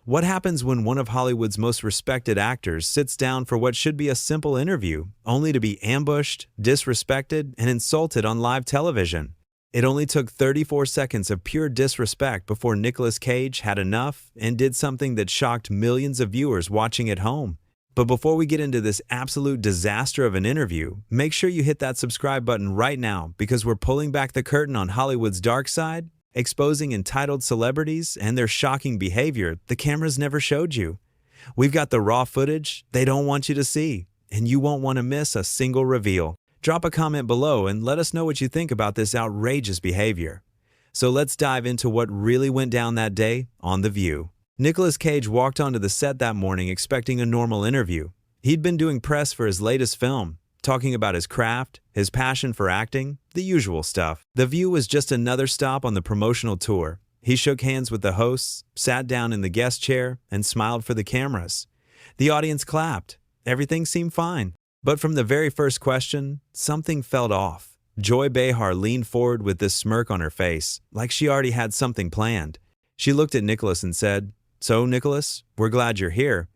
What happens when one of Hollywood's most respected actors sits down for what should be a simple interview, only to be ambushed, disrespected, and insulted on live television? It only took 34 seconds of pure disrespect before Nicolas Cage had enough and did something that shocked millions of viewers watching at home. But before we get into this absolute disaster of an interview, make sure you hit that subscribe button right now because we're pulling back the curtain on Hollywood's dark side, exposing entitled celebrities and their shocking behavior the cameras never showed you. We've got the raw footage they don't want you to see, and you won't want to miss a single reveal. Drop a comment below and let us know what you think about this outrageous behavior. So let's dive into what really went down that day on The View. Nicolas Cage walked onto the set that morning expecting a normal interview. He'd been doing press for his latest film, talking about his craft, his passion for acting, the usual stuff. The View was just another stop on the promotional tour. He shook hands with the hosts, sat down in the guest chair, and smiled for the cameras. The audience clapped. Everything seemed fine. But from the very first question, something felt off. Joy Behar leaned forward with this smirk on her face, like she already had something planned. She looked at Nicolas and said, "So, Nicolas, we're glad you're here.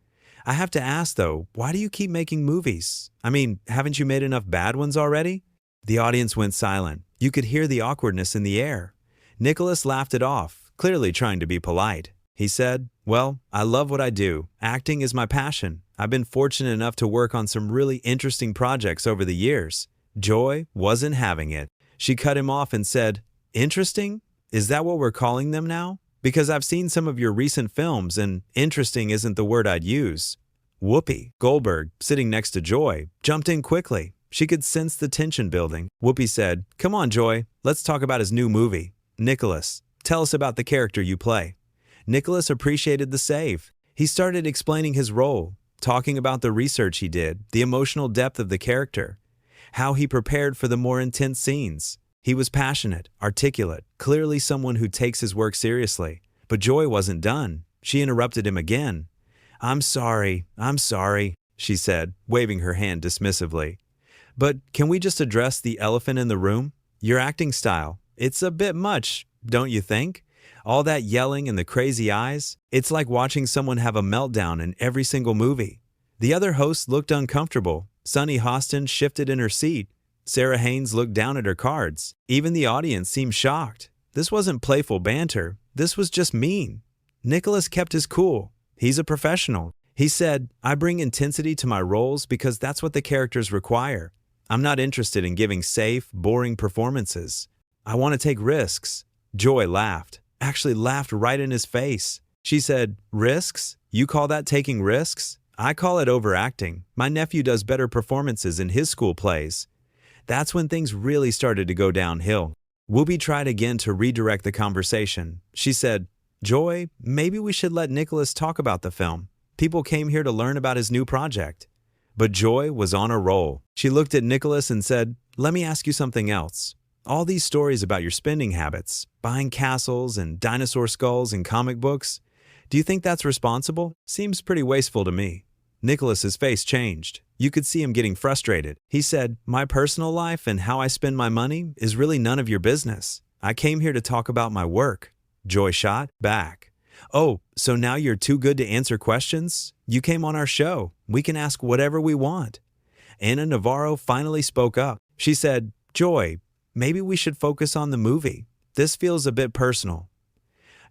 I have to ask, though, why do you keep making movies? I mean, haven't you made enough bad ones already?" The audience went silent. You could hear the awkwardness in the air. Nicolas laughed it off, clearly trying to be polite. He said, "Well, I love what I do. Acting is my passion. I've been fortunate enough to work on some really interesting projects over the years." Joy wasn't having it. She cut him off and said, "Interesting? Is that what we're calling them now? Because I've seen some of your recent films and interesting isn't the word I'd use." Whoopi Goldberg, sitting next to Joy, jumped in quickly. She could sense the tension building. Whoopi said, "Come on, Joy, let's talk about his new movie. Nicolas, tell us about the character you play." Nicolas appreciated the save. He started explaining his role, talking about the research he did, the emotional depth of the character, how he prepared for the more intense scenes. He was passionate, articulate, clearly someone who takes his work seriously. But Joy wasn't done. She interrupted him again. I'm sorry," she said, waving her hand dismissively. "But can we just address the elephant in the room? Your acting style. It's a bit much, don't you think? All that yelling and the crazy eyes, it's like watching someone have a meltdown in every single movie." The other hosts looked uncomfortable. Sunny Hostin shifted in her seat. Sarah Haynes looked down at her cards. Even the audience seemed shocked. This wasn't playful banter. This was just mean. Nicolas kept his cool. He's a professional. He said, "I bring intensity to my roles because that's what the characters require. I'm not interested in giving safe, boring performances. I want to take risks." Joy laughed. Actually laughed right in his face. She said, "Risks? You call that taking risks? I call it overacting. My nephew does better performances in his school plays." That's when things really started to go downhill. Whoopi tried again to redirect the conversation. She said, "Joy, maybe we should let Nicolas talk about the film. People came here to learn about his new project." But Joy was on a roll. She looked at Nicolas and said, "Let me ask you something else. All these stories about your spending habits, buying castles and dinosaur skulls and comic books, do you think that's responsible? Seems pretty wasteful to me." Nicolas's face changed. You could see him getting frustrated. He said, "My personal life and how I spend my money is really none of your business. I came here to talk about my work." Joy shot back. "Oh, so now you're too good to answer questions? You came on our show. We can ask whatever we want." Anna Navarro finally spoke up. She said, "Joy, maybe we should focus on the movie. This feels a bit personal."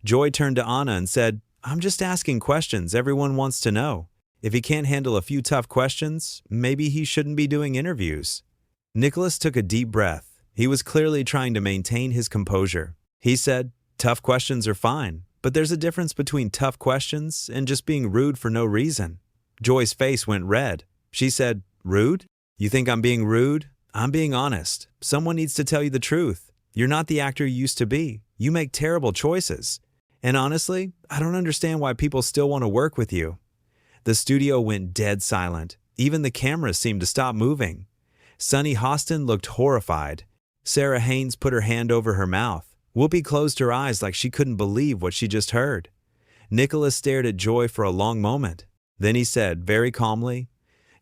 Joy turned to Anna and said, "I'm just asking questions everyone wants to know. If he can't handle a few tough questions, maybe he shouldn't be doing interviews." Nicolas took a deep breath. He was clearly trying to maintain his composure. He said, "Tough questions are fine, but there's a difference between tough questions and just being rude for no reason." Joy's face went red. She said, "Rude? You think I'm being rude? I'm being honest. Someone needs to tell you the truth. You're not the actor you used to be. You make terrible choices. And honestly, I don't understand why people still want to work with you." The studio went dead silent. Even the cameras seemed to stop moving. Sunny Hostin looked horrified. Sarah Haynes put her hand over her mouth. Whoopi closed her eyes like she couldn't believe what she just heard. Nicolas stared at Joy for a long moment. Then he said, very calmly,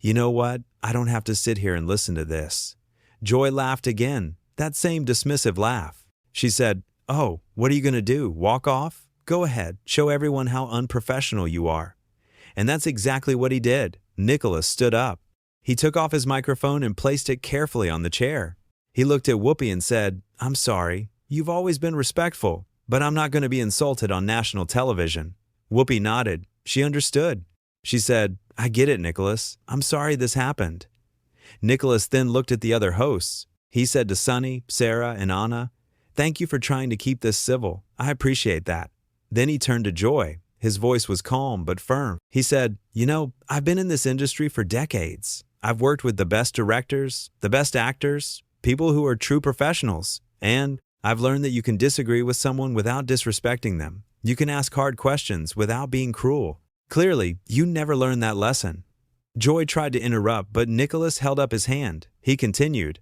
"You know what? I don't have to sit here and listen to this." Joy laughed again, that same dismissive laugh. She said, "Oh, what are you going to do? Walk off? go ahead, show everyone how unprofessional you are." And that's exactly what he did. Nicholas stood up. He took off his microphone and placed it carefully on the chair. He looked at Whoopi and said, "I'm sorry. You've always been respectful, but I'm not going to be insulted on national television." Whoopi nodded. She understood. She said, "I get it, Nicholas. I'm sorry this happened." Nicholas then looked at the other hosts. He said to Sunny, Sarah, and Anna, "Thank you for trying to keep this civil. I appreciate that." Then he turned to Joy. His voice was calm but firm. He said, "I've been in this industry for decades. I've worked with the best directors, the best actors, people who are true professionals, and I've learned that you can disagree with someone without disrespecting them. You can ask hard questions without being cruel. Clearly, you never learned that lesson." Joy tried to interrupt, but Nicholas held up his hand. He continued,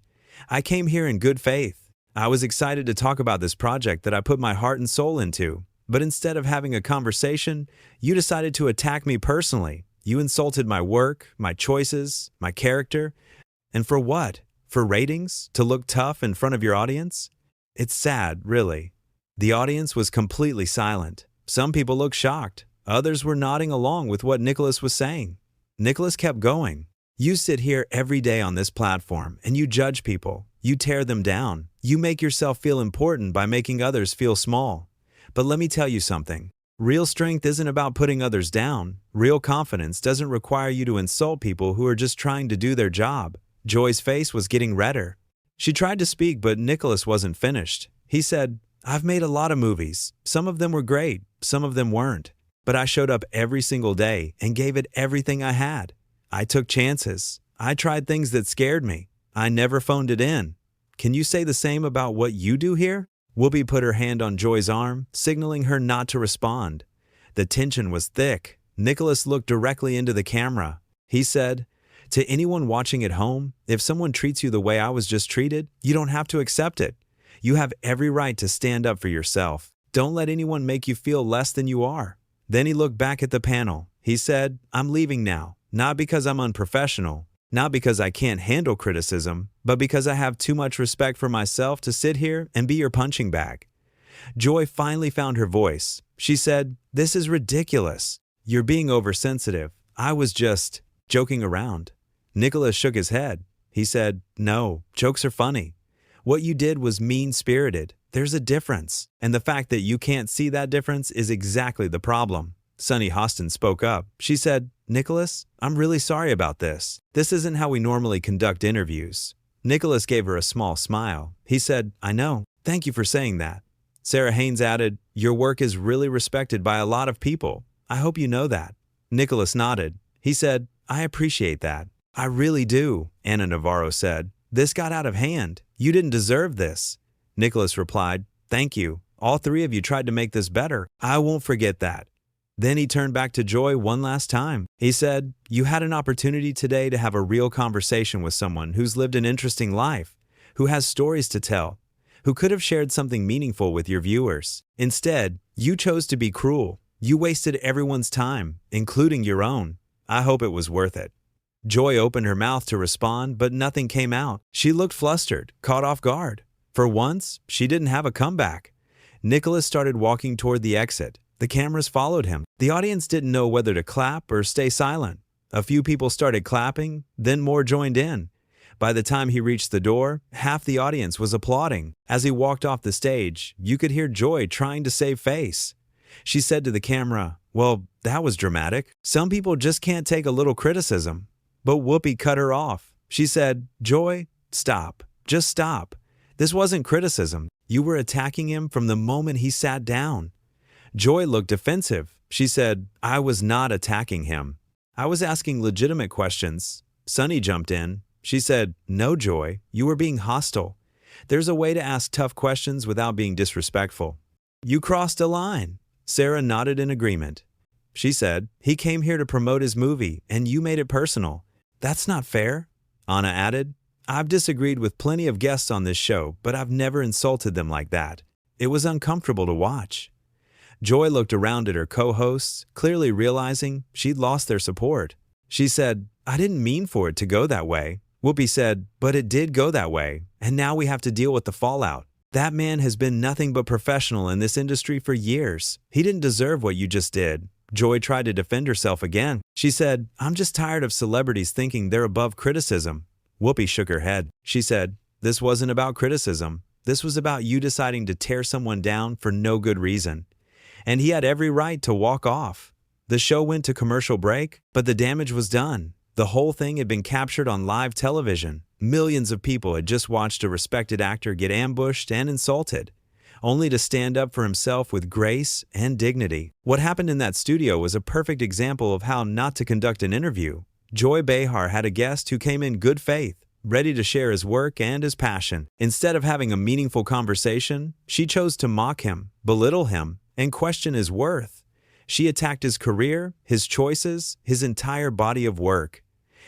"I came here in good faith. I was excited to talk about this project that I put my heart and soul into. But instead of having a conversation, you decided to attack me personally. You insulted my work, my choices, my character. And for what? For ratings? To look tough in front of your audience? It's sad, really." The audience was completely silent. Some people looked shocked. Others were nodding along with what Nicholas was saying. Nicholas kept going. "You sit here every day on this platform and you judge people. You tear them down. You make yourself feel important by making others feel small. But let me tell you something. Real strength isn't about putting others down. Real confidence doesn't require you to insult people who are just trying to do their job." Joy's face was getting redder. She tried to speak, but Nicholas wasn't finished. He said, "I've made a lot of movies. Some of them were great, some of them weren't. But I showed up every single day and gave it everything I had. I took chances. I tried things that scared me. I never phoned it in. Can you say the same about what you do here?" Whoopi put her hand on Joy's arm, signaling her not to respond. The tension was thick. Nicholas looked directly into the camera. He said, "To anyone watching at home, if someone treats you the way I was just treated, you don't have to accept it. You have every right to stand up for yourself. Don't let anyone make you feel less than you are." Then he looked back at the panel. He said, "I'm leaving now, not because I'm unprofessional, not because I can't handle criticism, but because I have too much respect for myself to sit here and be your punching bag." Joy finally found her voice. She said, "This is ridiculous. You're being oversensitive. I was just joking around." Nicholas shook his head. He said, "No, jokes are funny. What you did was mean-spirited. There's a difference. And the fact that you can't see that difference is exactly the problem." Sunny Hostin spoke up. She said, "Nicholas, I'm really sorry about this. This isn't how we normally conduct interviews." Nicholas gave her a small smile. He said, "I know. Thank you for saying that." Sarah Haynes added, "Your work is really respected by a lot of people. I hope you know that." Nicholas nodded. He said, "I appreciate that." "I really do," Anna Navarro said. "This got out of hand. You didn't deserve this." Nicholas replied, "Thank you. All three of you tried to make this better. I won't forget that." Then he turned back to Joy one last time. He said, "You had an opportunity today to have a real conversation with someone who's lived an interesting life, who has stories to tell, who could have shared something meaningful with your viewers. Instead, you chose to be cruel. You wasted everyone's time, including your own. I hope it was worth it." Joy opened her mouth to respond, but nothing came out. She looked flustered, caught off guard. For once, she didn't have a comeback. Nicholas started walking toward the exit. The cameras followed him. The audience didn't know whether to clap or stay silent. A few people started clapping, then more joined in. By the time he reached the door, half the audience was applauding. As he walked off the stage, you could hear Joy trying to save face. She said to the camera, "Well, that was dramatic. Some people just can't take a little criticism." But Whoopi cut her off. She said, "Joy, stop. Just stop. This wasn't criticism. You were attacking him from the moment he sat down." Joy looked defensive. She said, "I was not attacking him. I was asking legitimate questions." Sunny jumped in. She said, "No, Joy, you were being hostile. There's a way to ask tough questions without being disrespectful." "You crossed a line." Sarah nodded in agreement. She said, "He came here to promote his movie, and you made it personal. That's not fair." Anna added, "I've disagreed with plenty of guests on this show, but I've never insulted them like that. It was uncomfortable to watch." Joy looked around at her co-hosts, clearly realizing she'd lost their support. She said, "I didn't mean for it to go that way." Whoopi said, "But it did go that way, and now we have to deal with the fallout." That man has been nothing but professional in this industry for years. He didn't deserve what you just did." Joy tried to defend herself again. She said, "I'm just tired of celebrities thinking they're above criticism." Whoopi shook her head. She said, "This wasn't about criticism. This was about you deciding to tear someone down for no good reason. And he had every right to walk off." The show went to commercial break, but the damage was done. The whole thing had been captured on live television. Millions of people had just watched a respected actor get ambushed and insulted, only to stand up for himself with grace and dignity. What happened in that studio was a perfect example of how not to conduct an interview. Joy Behar had a guest who came in good faith, ready to share his work and his passion. Instead of having a meaningful conversation, she chose to mock him, belittle him, and question his worth. She attacked his career, his choices, his entire body of work.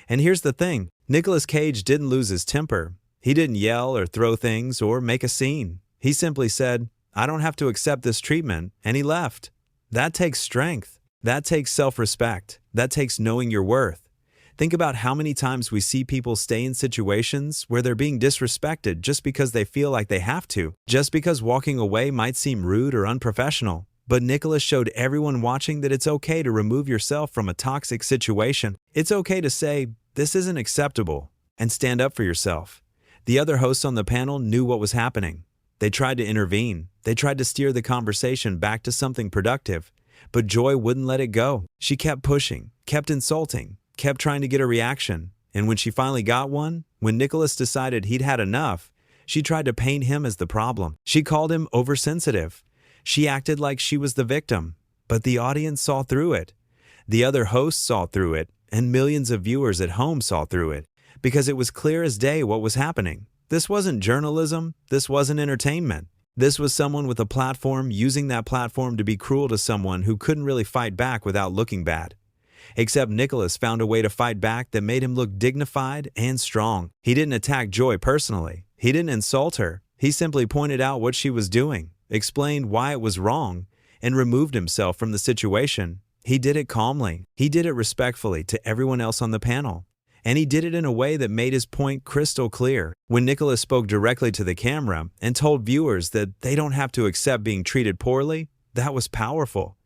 And here's the thing, Nicolas Cage didn't lose his temper. He didn't yell or throw things or make a scene. He simply said, "I don't have to accept this treatment," and he left. That takes strength. That takes self-respect. That takes knowing your worth. Think about how many times we see people stay in situations where they're being disrespected just because they feel like they have to, just because walking away might seem rude or unprofessional. But Nicholas showed everyone watching that it's okay to remove yourself from a toxic situation. It's okay to say, "This isn't acceptable," and stand up for yourself. The other hosts on the panel knew what was happening. They tried to intervene. They tried to steer the conversation back to something productive. But Joy wouldn't let it go. She kept pushing, kept insulting, kept trying to get a reaction. And when she finally got one, when Nicholas decided he'd had enough, she tried to paint him as the problem. She called him oversensitive. She acted like she was the victim. But the audience saw through it. The other hosts saw through it, and millions of viewers at home saw through it, because it was clear as day what was happening. This wasn't journalism. This wasn't entertainment. This was someone with a platform using that platform to be cruel to someone who couldn't really fight back without looking bad. Except Nicholas found a way to fight back that made him look dignified and strong. He didn't attack Joy personally. He didn't insult her. He simply pointed out what she was doing, explained why it was wrong, and removed himself from the situation. He did it calmly. He did it respectfully to everyone else on the panel. And he did it in a way that made his point crystal clear. When Nicholas spoke directly to the camera and told viewers that they don't have to accept being treated poorly, that was powerful.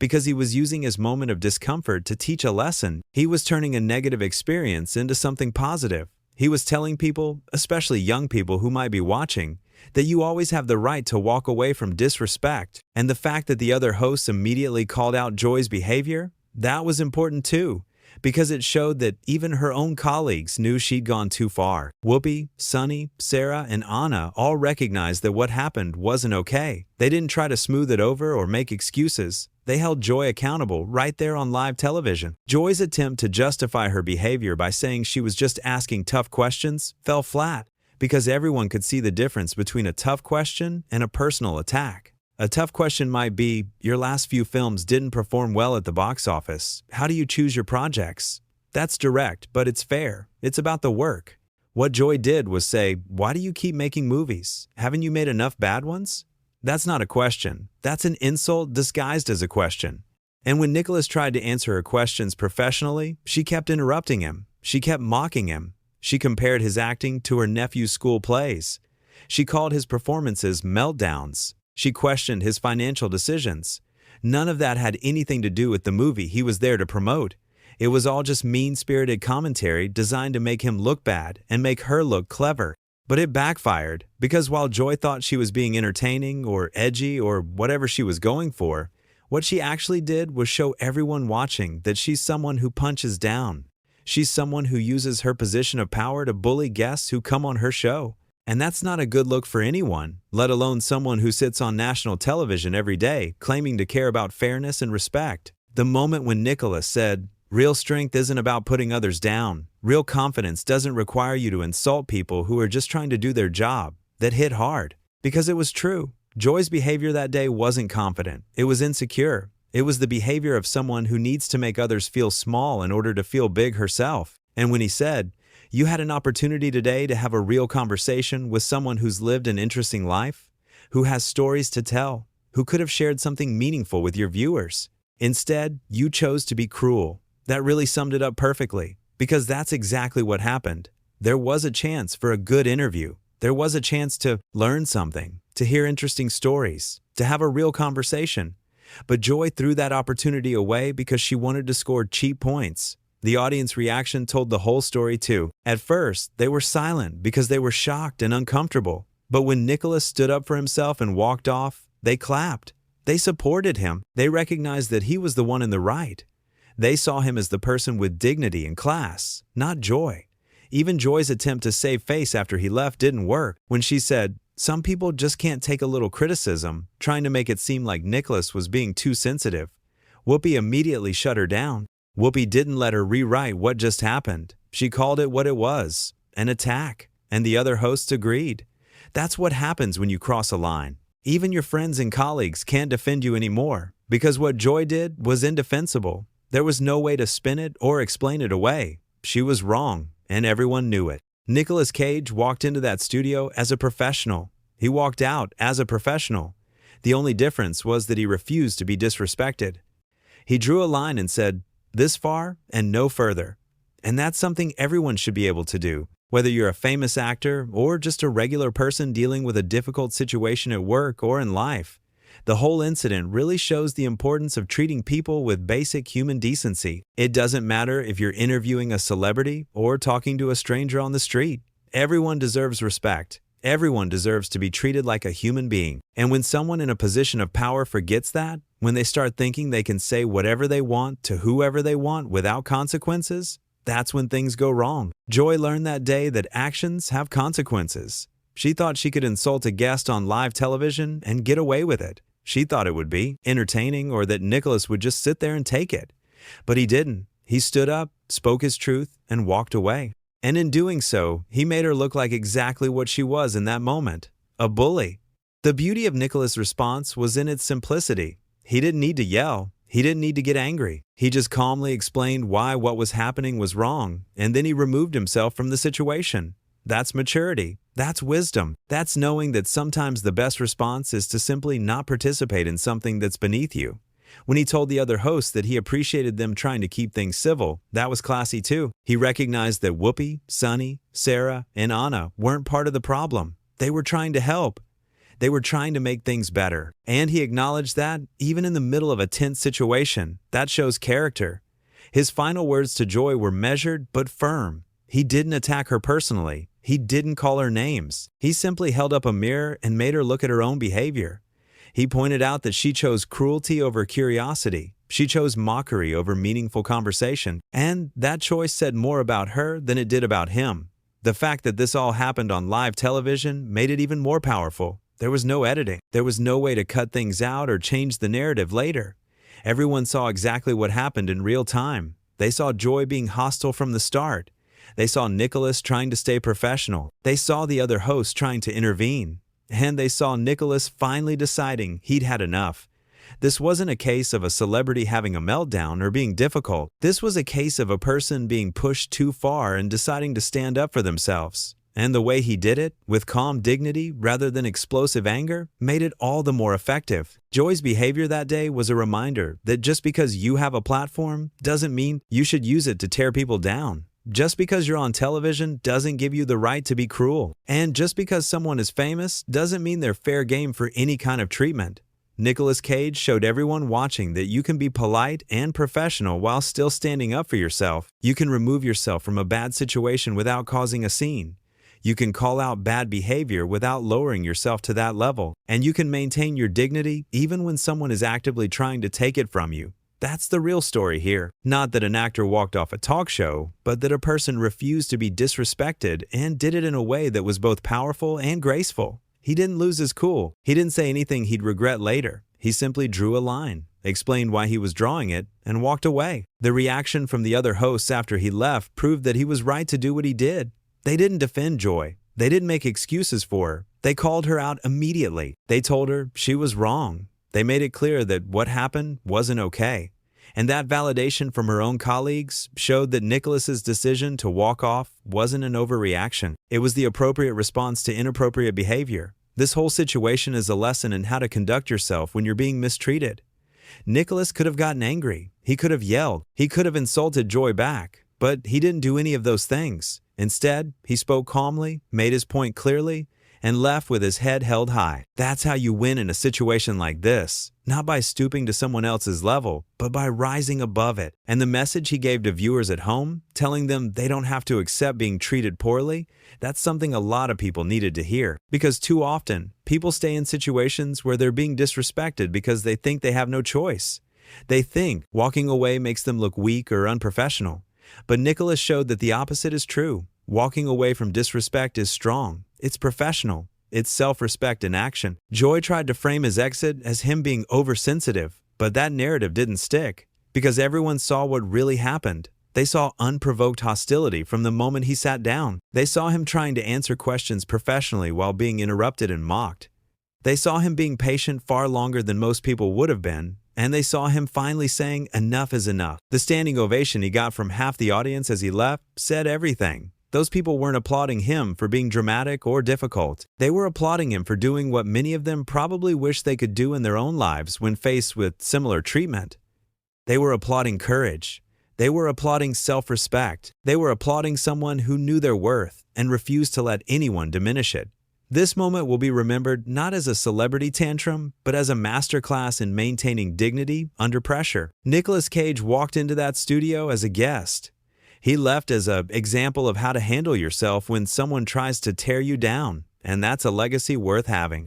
Because he was using his moment of discomfort to teach a lesson. He was turning a negative experience into something positive. He was telling people, especially young people who might be watching, that you always have the right to walk away from disrespect. And the fact that the other hosts immediately called out Joy's behavior, that was important too, because it showed that even her own colleagues knew she'd gone too far. Whoopi, Sunny, Sarah, and Anna all recognized that what happened wasn't okay. They didn't try to smooth it over or make excuses. They held Joy accountable right there on live television. Joy's attempt to justify her behavior by saying she was just asking tough questions fell flat, because everyone could see the difference between a tough question and a personal attack. A tough question might be, your last few films didn't perform well at the box office. How do you choose your projects? That's direct, but it's fair. It's about the work. What Joy did was say, why do you keep making movies? Haven't you made enough bad ones? That's not a question. That's an insult disguised as a question. And when Nicholas tried to answer her questions professionally, she kept interrupting him. She kept mocking him. She compared his acting to her nephew's school plays. She called his performances meltdowns. She questioned his financial decisions. None of that had anything to do with the movie he was there to promote. It was all just mean-spirited commentary designed to make him look bad and make her look clever. But it backfired, because while Joy thought she was being entertaining or edgy or whatever she was going for, what she actually did was show everyone watching that she's someone who punches down. She's someone who uses her position of power to bully guests who come on her show. And that's not a good look for anyone, let alone someone who sits on national television every day claiming to care about fairness and respect. The moment when Nicholas said, "Real strength isn't about putting others down. Real confidence doesn't require you to insult people who are just trying to do their job," that hit hard. Because it was true. Joy's behavior that day wasn't confident. It was insecure. It was the behavior of someone who needs to make others feel small in order to feel big herself. And when he said, "You had an opportunity today to have a real conversation with someone who's lived an interesting life, who has stories to tell, who could have shared something meaningful with your viewers. Instead, you chose to be cruel." That really summed it up perfectly, because that's exactly what happened. There was a chance for a good interview. There was a chance to learn something, to hear interesting stories, to have a real conversation. But Joy threw that opportunity away because she wanted to score cheap points. The audience reaction told the whole story too. At first, they were silent because they were shocked and uncomfortable. But when Nicholas stood up for himself and walked off, they clapped. They supported him. They recognized that he was the one in the right. They saw him as the person with dignity and class, not Joy. Even Joy's attempt to save face after he left didn't work. When she said, "Some people just can't take a little criticism," trying to make it seem like Nicholas was being too sensitive, Whoopi immediately shut her down. Whoopi didn't let her rewrite what just happened. She called it what it was, an attack, and the other hosts agreed. That's what happens when you cross a line. Even your friends and colleagues can't defend you anymore, because what Joy did was indefensible. There was no way to spin it or explain it away. She was wrong, and everyone knew it. Nicolas Cage walked into that studio as a professional. He walked out as a professional. The only difference was that he refused to be disrespected. He drew a line and said, "This far and no further." And that's something everyone should be able to do. Whether you're a famous actor or just a regular person dealing with a difficult situation at work or in life, the whole incident really shows the importance of treating people with basic human decency. It doesn't matter if you're interviewing a celebrity or talking to a stranger on the street. Everyone deserves respect. Everyone deserves to be treated like a human being. And when someone in a position of power forgets that, when they start thinking they can say whatever they want to whoever they want without consequences, that's when things go wrong. Joy learned that day that actions have consequences. She thought she could insult a guest on live television and get away with it. She thought it would be entertaining or that Nicholas would just sit there and take it. But he didn't. He stood up, spoke his truth, and walked away. And in doing so, he made her look like exactly what she was in that moment, a bully. The beauty of Nicholas' response was in its simplicity. He didn't need to yell. He didn't need to get angry. He just calmly explained why what was happening was wrong, and then he removed himself from the situation. That's maturity. That's wisdom. That's knowing that sometimes the best response is to simply not participate in something that's beneath you. When he told the other hosts that he appreciated them trying to keep things civil, that was classy too. He recognized that Whoopi, Sunny, Sarah, and Anna weren't part of the problem. They were trying to help. They were trying to make things better. And he acknowledged that, even in the middle of a tense situation, that shows character. His final words to Joy were measured but firm. He didn't attack her personally. He didn't call her names. He simply held up a mirror and made her look at her own behavior. He pointed out that she chose cruelty over curiosity. She chose mockery over meaningful conversation. And that choice said more about her than it did about him. The fact that this all happened on live television made it even more powerful. There was no editing. There was no way to cut things out or change the narrative later. Everyone saw exactly what happened in real time. They saw Joy being hostile from the start. They saw Nicholas trying to stay professional. They saw the other hosts trying to intervene. And they saw Nicholas finally deciding he'd had enough. This wasn't a case of a celebrity having a meltdown or being difficult. This was a case of a person being pushed too far and deciding to stand up for themselves. And the way he did it, with calm dignity rather than explosive anger, made it all the more effective. Joy's behavior that day was a reminder that just because you have a platform doesn't mean you should use it to tear people down. Just because you're on television doesn't give you the right to be cruel. And just because someone is famous doesn't mean they're fair game for any kind of treatment. Nicolas Cage showed everyone watching that you can be polite and professional while still standing up for yourself. You can remove yourself from a bad situation without causing a scene. You can call out bad behavior without lowering yourself to that level. And you can maintain your dignity even when someone is actively trying to take it from you. That's the real story here. Not that an actor walked off a talk show, but that a person refused to be disrespected and did it in a way that was both powerful and graceful. He didn't lose his cool. He didn't say anything he'd regret later. He simply drew a line, explained why he was drawing it, and walked away. The reaction from the other hosts after he left proved that he was right to do what he did. They didn't defend Joy. They didn't make excuses for her. They called her out immediately. They told her she was wrong. They made it clear that what happened wasn't okay. And that validation from her own colleagues showed that Nicholas's decision to walk off wasn't an overreaction. It was the appropriate response to inappropriate behavior. This whole situation is a lesson in how to conduct yourself when you're being mistreated. Nicholas could have gotten angry. He could have yelled. He could have insulted Joy back. But he didn't do any of those things. Instead, he spoke calmly, made his point clearly, and left with his head held high. That's how you win in a situation like this. Not by stooping to someone else's level, but by rising above it. And the message he gave to viewers at home, telling them they don't have to accept being treated poorly, that's something a lot of people needed to hear. Because too often, people stay in situations where they're being disrespected because they think they have no choice. They think walking away makes them look weak or unprofessional. But Nicholas showed that the opposite is true. Walking away from disrespect is strong. It's professional. It's self-respect in action. Joy tried to frame his exit as him being oversensitive, but that narrative didn't stick because everyone saw what really happened. They saw unprovoked hostility from the moment he sat down. They saw him trying to answer questions professionally while being interrupted and mocked. They saw him being patient far longer than most people would have been, and they saw him finally saying enough is enough. The standing ovation he got from half the audience as he left said everything. Those people weren't applauding him for being dramatic or difficult. They were applauding him for doing what many of them probably wish they could do in their own lives when faced with similar treatment. They were applauding courage. They were applauding self-respect. They were applauding someone who knew their worth and refused to let anyone diminish it. This moment will be remembered not as a celebrity tantrum, but as a masterclass in maintaining dignity under pressure. Nicolas Cage walked into that studio as a guest. He left as an example of how to handle yourself when someone tries to tear you down, and that's a legacy worth having.